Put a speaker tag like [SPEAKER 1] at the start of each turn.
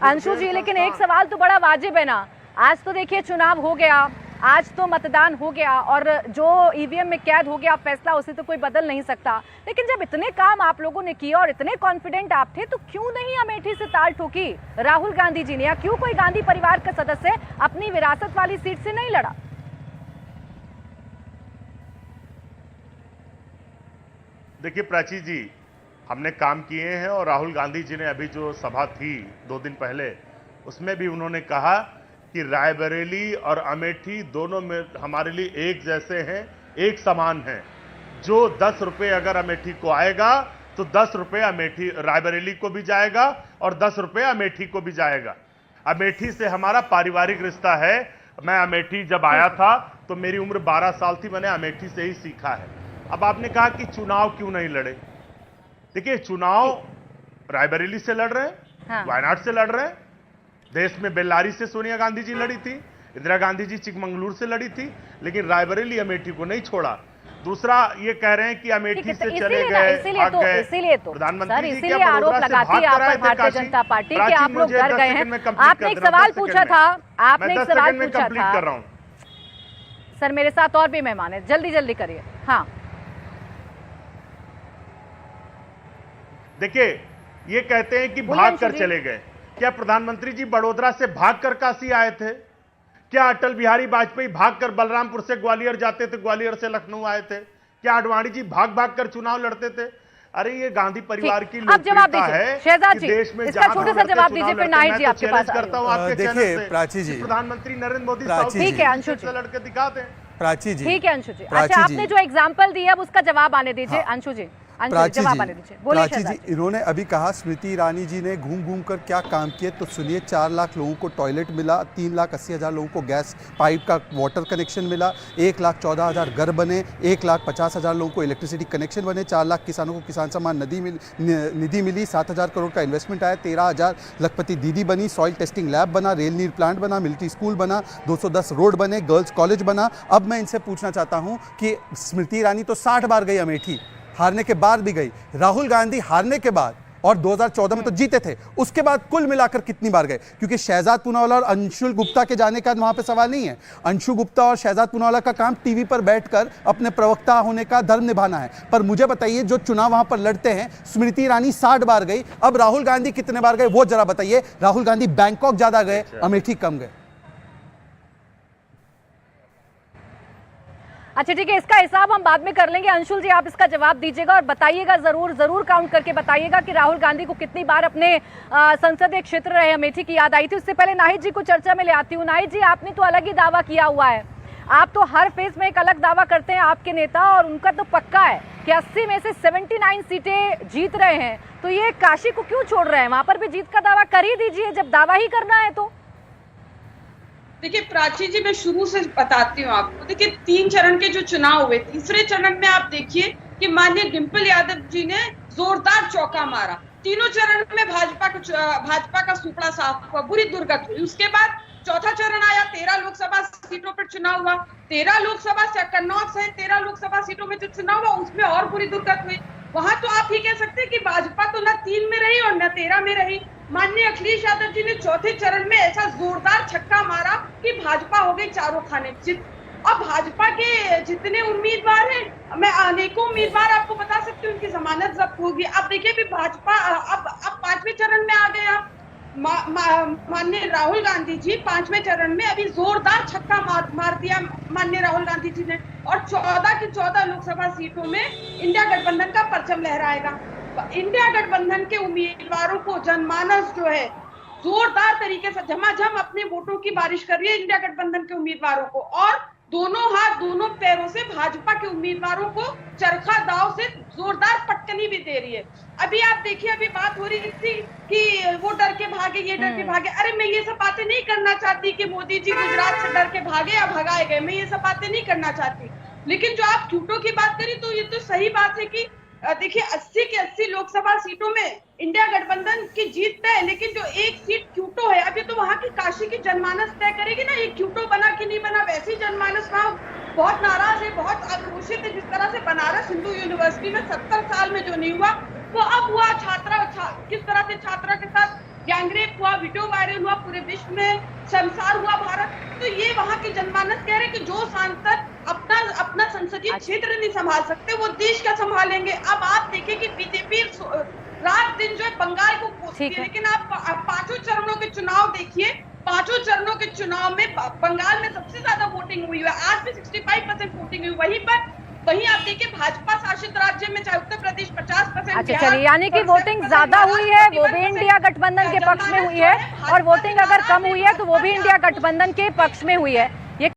[SPEAKER 1] अंशु जी, लेकिन एक सवाल तो बड़ा वाजिब है ना, आज तो देखिए चुनाव हो गया, आज तो मतदान हो गया और जो ईवीएम में कैद हो गया फैसला उसे तो कोई बदल नहीं सकता, लेकिन जब इतने काम आप लोगों ने किए और इतने कॉन्फिडेंट आप थे तो क्यों नहीं अमेठी से ताल ठोकी राहुल गांधी जी ने, या क्यों कोई गांधी परिवार का सदस्य अपनी विरासत वाली सीट से नहीं लड़ा?
[SPEAKER 2] देखिए प्राची जी, हमने काम किए हैं और राहुल गांधी जी ने अभी जो सभा थी 2 दिन पहले, उसमें भी उन्होंने कहा कि रायबरेली और अमेठी दोनों में हमारे लिए एक जैसे हैं, एक समान हैं। जो 10 रुपए अगर अमेठी को आएगा तो 10 रुपए अमेठी रायबरेली को भी जाएगा और 10 रुपए अमेठी को भी जाएगा। अमेठी से हमारा पारिवारिक रिश्ता है। मैं अमेठी जब आया था तो मेरी उम्र 12 साल थी, मैंने अमेठी से ही सीखा है। अब आपने कहा कि चुनाव क्यों नहीं लड़े, देखिए चुनाव रायबरेली से लड़ रहे हैं,
[SPEAKER 1] हाँ।
[SPEAKER 2] वायनाड से लड़ रहे हैं, देश में बेल्लारी से सोनिया गांधी जी लड़ी थी, इंदिरा गांधी जी चिकमंगलुरु से लड़ी थी, लेकिन रायबरेली अमेठी को नहीं छोड़ा। दूसरा ये कह रहे हैं कि अमेठी से चले गए,
[SPEAKER 1] इसीलिए तो
[SPEAKER 2] प्रधानमंत्री जी
[SPEAKER 1] इसीलिए आरोप लगाती है आप पर भारतीय जनता पार्टी कि आप लोग डर गए हैं। आपने एक सवाल पूछा था, आपने एक सवाल पूछा था सर, मेरे साथ और भी मेहमान है, जल्दी जल्दी करिए। हाँ
[SPEAKER 2] देखिए, ये कहते हैं कि भाग कर चले गए। क्या प्रधानमंत्री जी बड़ोदरा से भागकर काशी आए थे? क्या अटल बिहारी वाजपेयी भागकर बलरामपुर से ग्वालियर जाते थे, ग्वालियर से लखनऊ आए थे? क्या आडवाणी जी भाग भाग कर चुनाव लड़ते थे? अरे ये गांधी परिवार की लोकप्रियता है कि देश में
[SPEAKER 1] इसका छोटा सा जवाब दीजिए, फिर नाहिद जी आपके पास
[SPEAKER 2] करता हूं आपके चैनल
[SPEAKER 3] देखिए प्राची जी,
[SPEAKER 2] प्रधानमंत्री नरेंद्र मोदी
[SPEAKER 1] ठीक है अंशु जी,
[SPEAKER 2] लड़के दिखाते हैं।
[SPEAKER 3] प्राची जी
[SPEAKER 1] ठीक है अंशु जी, अच्छा आपने जो एग्जाम्पल दिया अब उसका जवाब आने दीजिए। अंशु जी,
[SPEAKER 3] प्राची जी, इन्होंने अभी कहा स्मृति ईरानी जी ने घूम घूम कर क्या काम किए, तो सुनिए 4 लाख लोगों को टॉयलेट मिला, 3,80,000 लोगों को गैस पाइप का वाटर कनेक्शन मिला, 1,14,000 घर बने, 1,50,000 लोगों को इलेक्ट्रिसिटी कनेक्शन बने, 4 लाख किसानों को किसान सम्मान निधि मिली, 7,000 करोड़ का इन्वेस्टमेंट आया, 13,000 लखपति दीदी बनी, सॉइल टेस्टिंग लैब बना, रेल नीर प्लांट बना, मिलिट्री स्कूल बना, 210 रोड बने, गर्ल्स कॉलेज बना। अब मैं इनसे पूछना चाहता हूँ कि स्मृति ईरानी तो 60 बार गई अमेठी, हारने के बाद भी गई, राहुल गांधी हारने के बाद और 2014 में तो जीते थे, उसके बाद कुल मिलाकर कितनी बार गए? क्योंकि शहजाद पूनावाला और अंशुल गुप्ता के जाने का वहां पे सवाल नहीं है। अंशु गुप्ता और शहजाद पूनावाला का काम टीवी पर बैठकर अपने प्रवक्ता होने का धर्म निभाना है, पर मुझे बताइए जो चुनाव वहां पर लड़ते हैं, स्मृति ईरानी 60 बार गई, अब राहुल गांधी कितने बार गए वो जरा बताइए। राहुल गांधी बैंकॉक ज्यादा गए, अमेठी कम गए।
[SPEAKER 1] अच्छा ठीक है, इसका हिसाब हम बाद में कर लेंगे। अंशुल जी आप इसका जवाब दीजिएगा और बताइएगा, जरूर काउंट करके बताइएगा कि राहुल गांधी को कितनी बार अपने संसदीय क्षेत्र रहे अमेठी की याद आई थी। उससे पहले नाहिद जी को चर्चा में ले आती हूँ। नाहिद जी, आपने तो अलग ही दावा किया हुआ है, आप तो हर फेज में एक अलग दावा करते हैं आपके नेता, और उनका तो पक्का है कि 80 में से 79 सीटें जीत रहे हैं, तो ये काशी को क्यों छोड़ रहे हैं? वहां पर भी जीत का दावा कर ही दीजिए जब दावा ही करना है तो।
[SPEAKER 4] देखिए प्राची जी, मैं शुरू से बताती हूँ आपको। देखिए 3 चरण के जो चुनाव हुए, तीसरे चरण में आप देखिए कि माननीय डिम्पल यादव जी ने जोरदार चौका मारा। तीनों चरण में भाजपा का सुपड़ा साफ हुआ, बुरी दुर्गत हुई। उसके बाद चौथा चरण आया, 13 लोकसभा सीटों पर चुनाव हुआ। 13 लोकसभा कन्नौज सहित 13 लोकसभा सीटों में जो चुनाव हुआ उसमें और बुरी दुर्गत हुई। वहां तो आप ही कह सकते हैं कि भाजपा तो न 3 में रही और न 13 में रही। माननीय अखिलेश यादव जी ने चौथे चरण में ऐसा जोरदार छक्का मारा कि भाजपा हो गई चारों खाने चित। अब भाजपा के जितने उम्मीदवार हैं, मैं अनेकों उम्मीदवार आपको बता सकती हूँ उनकी जमानत जब्त होगी। अब देखिए भी भाजपा अब 5वें चरण में आ गया। माननीय राहुल गांधी जी 5वें चरण में अभी जोरदार छक्का मार दिया माननीय राहुल गांधी जी ने, और 14 की 14 लोकसभा सीटों में इंडिया गठबंधन का परचम लहराएगा। इंडिया गठबंधन के उम्मीदवारों को जनमानस जो है जोरदार तरीके से झमाझम अपने वोटों की बारिश कर रही है इंडिया गठबंधन के उम्मीदवारों को, और दोनों हाथ दोनों पैरों से भाजपा के उम्मीदवारों को चरखा दाव से जोरदार पटकनी भी दे रही है। अभी आप देखिए, अभी बात हो रही थी कि वो डर के भागे, ये डर के भागे। अरे मैं ये सब बातें नहीं करना चाहती कि मोदी जी गुजरात से डर के भागे या भगाए गए, मैं ये सब बातें नहीं करना चाहती। लेकिन जो आप क्यूटो की बात करी तो ये तो सही बात है कि देखिए 80 के 80 लोकसभा सीटों में इंडिया गठबंधन की जीत तय है, लेकिन जो एक सीट क्यूटो है, अभी तो वहां की काशी की जनमानस तय करेगी ना ये क्यूटो बना कि नहीं बना। वैसी जनमानस वहां बहुत नाराज है, बहुत आक्रोशित है। जिस तरह से बनारस हिंदू यूनिवर्सिटी में 70 साल में जो नहीं हुआ वो अब हुआ। किस तरह से छात्रा के साथ गैंगरेप हुआ, वीडियो वायरल हुआ, पूरे विश्व में शर्मसार हुआ भारत। तो ये वहां की जनमानस कह रहे कि जो सांसद अपना संसदीय क्षेत्र नहीं संभाल सकते वो देश क्या संभालेंगे। अब आप देखिए कि बीजेपी रात दिन जो है बंगाल को कोसती है, लेकिन आप पांचों चरणों के चुनाव देखिए, पांचों चरणों के चुनाव में बंगाल में सबसे ज्यादा वोटिंग हुई है, आज भी 65% वोटिंग हुई। वहीं आप देखिए भाजपा शासित राज्य में चाहे उत्तर प्रदेश 50%।
[SPEAKER 1] अच्छा चलिए, यानी कि वोटिंग ज्यादा हुई है वो भी इंडिया गठबंधन के पक्ष में हुई है, और वोटिंग अगर कम हुई है तो वो भी इंडिया गठबंधन के पक्ष में हुई है।